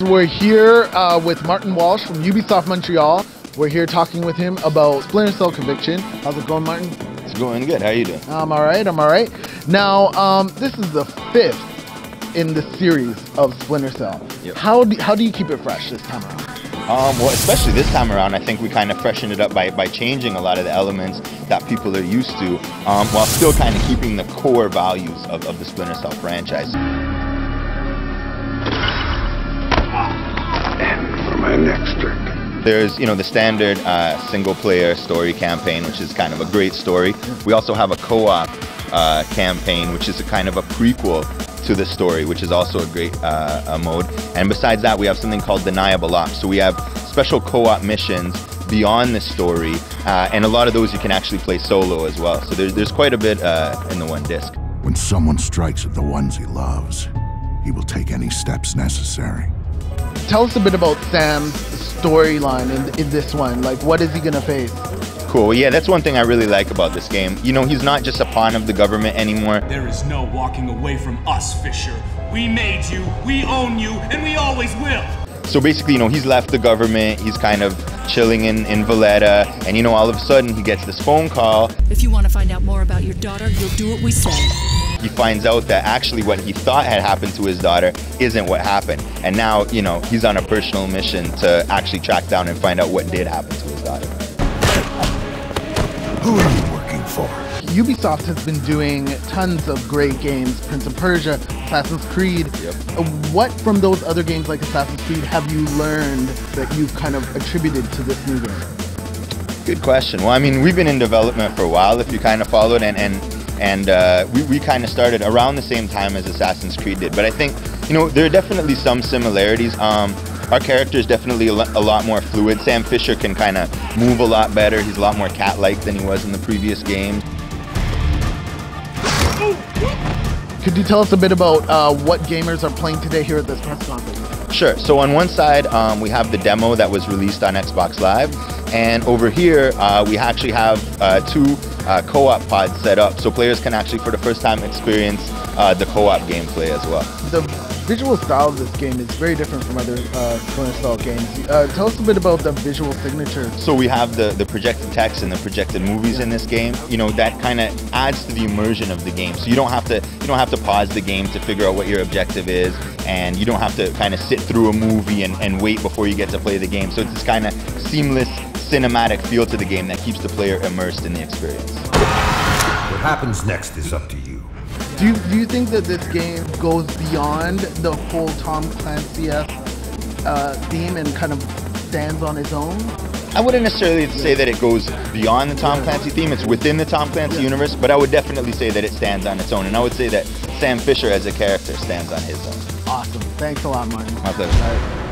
we're here with Martin Walsh from Ubisoft Montreal. We're here talking with him about Splinter Cell Conviction. How's it going, Martin? It's going good. How are you doing? I'm all right. Now, this is the 5th in the series of Splinter Cell. Yep. How do you keep it fresh this time around? Well, especially this time around, I think we kind of freshened it up by changing a lot of the elements that people are used to, while still kind of keeping the core values of the Splinter Cell franchise. And for my next drink. There's, the standard single-player story campaign, which is kind of a great story. We also have a co-op campaign, which is a kind of a prequel to the story, which is also a great mode. And besides that, we have something called Deniable Ops. So we have special co-op missions beyond the story, and a lot of those you can actually play solo as well. So there's quite a bit in the one disc. When someone strikes at the ones he loves, he will take any steps necessary. Tell us a bit about Sam's storyline in this one. Like, what is he gonna face? Cool. Yeah, that's one thing I really like about this game. He's not just a pawn of the government anymore. There is no walking away from us, Fisher. We made you, we own you, and we always will. So basically, he's left the government, he's kind of chilling in Valletta, and all of a sudden he gets this phone call. If you want to find out more about your daughter, you'll do what we say. He finds out that actually what he thought had happened to his daughter isn't what happened. And now, he's on a personal mission to actually track down and find out what did happen to his daughter. Who are you working for? Ubisoft has been doing tons of great games, Prince of Persia, Assassin's Creed. Yep. What from those other games like Assassin's Creed have you learned that you've kind of attributed to this new game? Good question. Well, we've been in development for a while, if you kind of followed, and we kind of started around the same time as Assassin's Creed did. But I think, there are definitely some similarities. Our character is definitely a lot more fluid. Sam Fisher can kind of move a lot better. He's a lot more cat-like than he was in the previous game. Could you tell us a bit about what gamers are playing today here at this press conference? Sure. So on one side, we have the demo that was released on Xbox Live. And over here, we actually have 2 co-op pods set up. So players can actually, for the first time, experience the co-op gameplay as well. The visual style of this game is very different from other Splinter Cell games. Tell us a bit about the visual signature. So we have the projected text and the projected movies in this game. That kind of adds to the immersion of the game. So you don't have to pause the game to figure out what your objective is, and you don't have to kind of sit through a movie and wait before you get to play the game. So it's this kind of seamless cinematic feel to the game that keeps the player immersed in the experience. What happens next is up to you. Do you think that this game goes beyond the whole Tom Clancy-esque theme and kind of stands on its own? I wouldn't necessarily say that it goes beyond the Tom Clancy theme. It's within the Tom Clancy universe, but I would definitely say that it stands on its own. And I would say that Sam Fisher as a character stands on his own. Awesome. Thanks a lot, Martin. My pleasure.